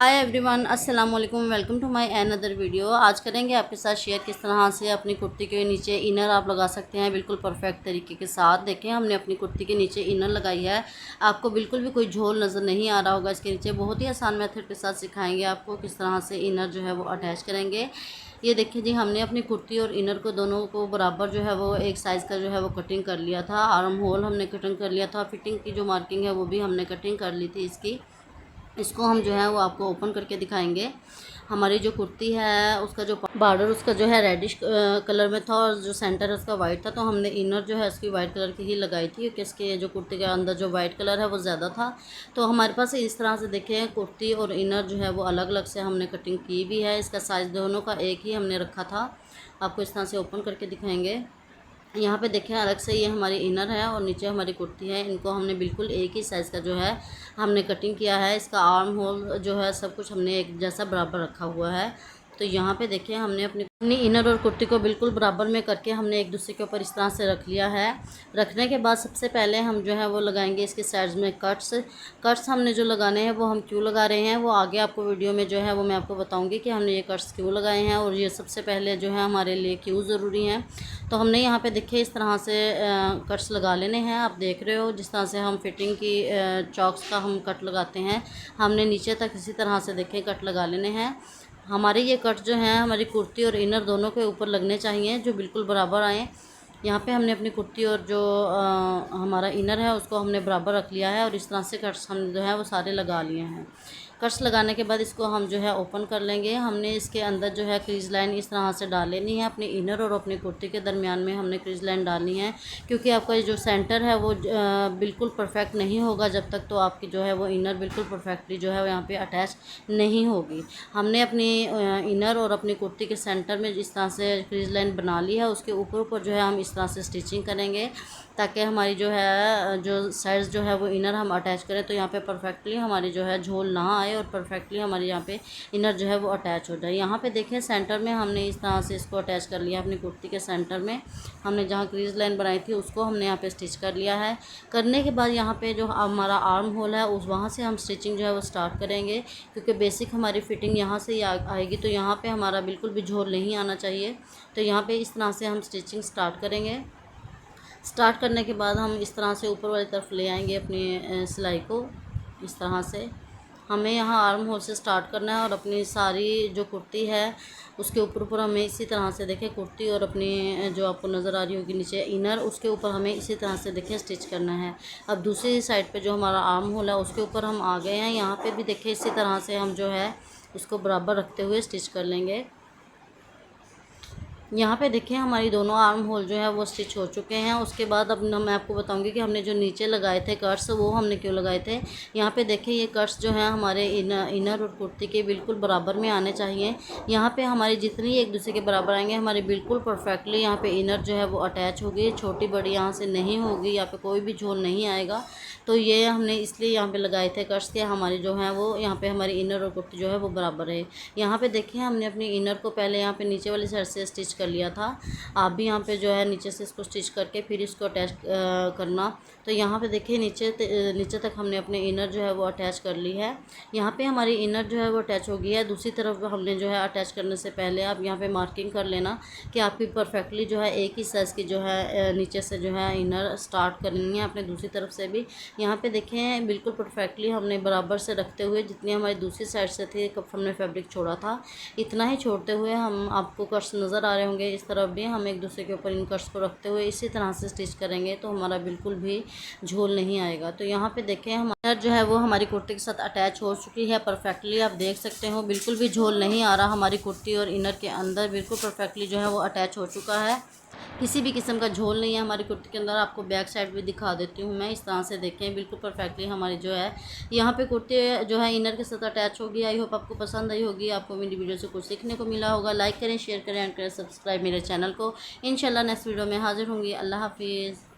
हाय everyone, अस्सलाम वालेकुम। Welcome to my another video. आज करेंगे आपके साथ शेयर किस तरह से अपनी कुर्ती के नीचे इनर आप लगा सकते हैं बिल्कुल परफेक्ट तरीके के साथ। देखें, हमने अपनी कुर्ती के नीचे इनर लगाई है। आपको बिल्कुल भी कोई झोल नज़र नहीं आ रहा होगा इसके नीचे। बहुत ही आसान मेथड के साथ सिखाएंगे आपको किस तरह से इनर जो है वो अटैच करेंगे। ये देखिए जी, हमने अपनी कुर्ती और इनर को दोनों को बराबर जो है वो एक साइज़ का जो है वो कटिंग कर लिया था। आर्म होल हमने कटिंग कर लिया था। फिटिंग की जो मार्किंग है वो भी हमने कटिंग कर ली थी इसकी। इसको हम जो है वो आपको ओपन करके दिखाएंगे। हमारी जो कुर्ती है उसका जो बॉर्डर उसका जो है रेडिश कलर में था और जो सेंटर है उसका वाइट था। तो हमने इनर जो है उसकी वाइट कलर की ही लगाई थी क्योंकि इसके जो कुर्ती के अंदर जो वाइट कलर है वो ज़्यादा था। तो हमारे पास इस तरह से देखें, कुर्ती और इनर जो है वो अलग अलग से हमने कटिंग की भी है। इसका साइज़ दोनों का एक ही हमने रखा था। आपको इस तरह से ओपन करके दिखाएंगे। यहाँ पे देखें, अलग से ये हमारी इनर है और नीचे हमारी कुर्ती है। इनको हमने बिल्कुल एक ही साइज़ का जो है हमने कटिंग किया है। इसका आर्म होल जो है सब कुछ हमने एक जैसा बराबर रखा हुआ है। तो यहाँ पे देखिए, हमने अपनी इनर और कुर्ती को बिल्कुल बराबर में करके हमने एक दूसरे के ऊपर इस तरह से रख लिया है। रखने के बाद सबसे पहले हम जो है वो लगाएंगे इसके साइड्स में कट्स हमने जो लगाने हैं वो हम क्यों लगा रहे हैं वो आगे आपको वीडियो में जो है वो मैं आपको बताऊँगी कि हमने ये कट्स क्यों लगाए हैं और ये सबसे पहले जो है हमारे लिए क्यों ज़रूरी हैं। तो हमने यहाँ पे देखिए इस तरह से कट्स लगा लेने हैं। आप देख रहे हो जिस तरह से हम फिटिंग की चॉक्स का हम कट लगाते हैं, हमने नीचे तक इसी तरह से देखें कट लगा लेने हैं। हमारे ये कट जो हैं हमारी कुर्ती और इनर दोनों के ऊपर लगने चाहिए, जो बिल्कुल बराबर आएँ। यहाँ पे हमने अपनी कुर्ती और जो हमारा इनर है उसको हमने बराबर रख लिया है और इस तरह से कट्स हम जो है वो सारे लगा लिए हैं। कट्स लगाने के बाद इसको हम जो है ओपन कर लेंगे। हमने इसके अंदर जो है क्रीज लाइन इस तरह से डाल लेनी है। अपने इनर और अपनी कुर्ती के दरमियान में हमने क्रीज लाइन डालनी है, क्योंकि आपका जो सेंटर है वो बिल्कुल परफेक्ट नहीं होगा जब तक तो आपकी जो है वो इनर बिल्कुल परफेक्टली जो है यहाँ पे अटैच नहीं होगी। हमने अपनी इनर और अपनी कुर्ती के सेंटर में जिस तरह से क्रीज लाइन बना ली है, उसके ऊपर जो है हम इस तरह से स्टिचिंग करेंगे ताकि हमारी जो है जो साइड्स जो है वो इनर हम अटैच करें तो यहाँ पे परफेक्टली हमारी जो है झोल ना आए और परफेक्टली हमारी यहाँ पे इनर जो है वो अटैच हो जाए। यहाँ पे देखें, सेंटर में हमने इस तरह से इसको अटैच कर लिया। अपनी कुर्ती के सेंटर में हमने जहाँ क्रीज लाइन बनाई थी उसको हमने यहाँ पे स्टिच कर लिया है। करने के बाद यहाँ पे जो हमारा आर्म होल है उस वहाँ से हम स्टिचिंग जो है वो स्टार्ट करेंगे, क्योंकि बेसिक हमारी फिटिंग यहाँ से ही आएगी। तो यहाँ पर हमारा बिल्कुल भी झोल नहीं आना चाहिए। तो यहाँ पर इस तरह से हम स्टिचिंग स्टार्ट करेंगे। स्टार्ट करने के बाद हम इस तरह से ऊपर वाली तरफ ले आएंगे अपनी सिलाई को। इस तरह से हमें यहाँ आर्म होल से स्टार्ट करना है और अपनी सारी जो कुर्ती है उसके ऊपर हमें इसी तरह से देखें, कुर्ती और अपनी जो आपको नज़र आ रही होगी नीचे इनर, उसके ऊपर हमें इसी तरह से देखें स्टिच करना है। अब दूसरी साइड पे जो हमारा आर्म होल है उसके ऊपर हम आ गए हैं। यहाँ पे भी देखें इसी तरह से हम जो है उसको बराबर रखते हुए स्टिच कर लेंगे। यहाँ पे देखिए, हमारी दोनों आर्म होल जो है वो स्टिच हो चुके हैं। उसके बाद अब मैं आपको बताऊंगी कि हमने जो नीचे लगाए थे कट्स वो हमने क्यों लगाए थे। यहाँ पे देखिए, ये कट्स जो हैं हमारे इनर और कुर्ती के बिल्कुल बराबर में आने चाहिए। यहाँ पे हमारी जितनी एक दूसरे के बराबर आएंगे हमारी बिल्कुल परफेक्टली यहाँ पे इनर जो है वो अटैच होगी। छोटी बड़ी यहाँ से नहीं होगी, यहाँ पे कोई भी झोल नहीं आएगा। तो ये हमने इसलिए यहाँ पे लगाए थे कट्स के हमारी जो है वो यहाँ पे हमारी इनर और कुर्ती जो है वो बराबर है। यहाँ पे देखिए, हमने अपनी इनर को पहले यहाँ पे नीचे वाली साइड से स्टिच कर लिया था। आप भी यहाँ पे जो है नीचे से इसको स्टिच करके फिर इसको अटैच करना। तो यहाँ पे देखिए, नीचे तक हमने अपने इनर जो है वो अटैच कर ली है। यहाँ पे हमारी इनर जो है वो अटैच हो गई है। दूसरी तरफ हमने जो है अटैच करने से पहले आप यहाँ पे मार्किंग कर लेना कि आपकी परफेक्टली जो है एक ही साइज़ की जो है नीचे से जो है इनर स्टार्ट करनी है अपने दूसरी तरफ से भी। यहाँ पे देखें, बिल्कुल परफेक्टली हमने बराबर से रखते हुए जितनी हमारी दूसरी साइड से थी कब हमने फैब्रिक छोड़ा था इतना ही छोड़ते हुए हम आपको कट्स नज़र आ रहे होंगे। इस तरफ भी हम एक दूसरे के ऊपर इन कट्स को रखते हुए इसी तरह से स्टिच करेंगे तो हमारा बिल्कुल भी झोल नहीं आएगा। तो यहाँ पे देखें, हमारा जो है वो हमारी कुर्ती के साथ अटैच हो चुकी है परफेक्टली। आप देख सकते हो बिल्कुल भी झोल नहीं आ रहा। हमारी कुर्ती और इनर के अंदर बिल्कुल परफेक्टली जो है वो अटैच हो चुका है। किसी भी किस्म का झोल नहीं है हमारी कुर्ती के अंदर। आपको बैक साइड भी दिखा देती हूँ मैं। इस तरह से देखें, बिल्कुल परफेक्टली हमारी जो है यहाँ पे कुर्ती जो है इनर के साथ अटैच होगी। आई होप आपको पसंद आई होगी, आपको मेरी वीडियो से कुछ सीखने को मिला होगा। लाइक करें, शेयर करें एंड करें सब्सक्राइब मेरे चैनल को। इंशाल्लाह नेक्स्ट वीडियो में हाजिर होंगी। अल्लाह हाफिज़।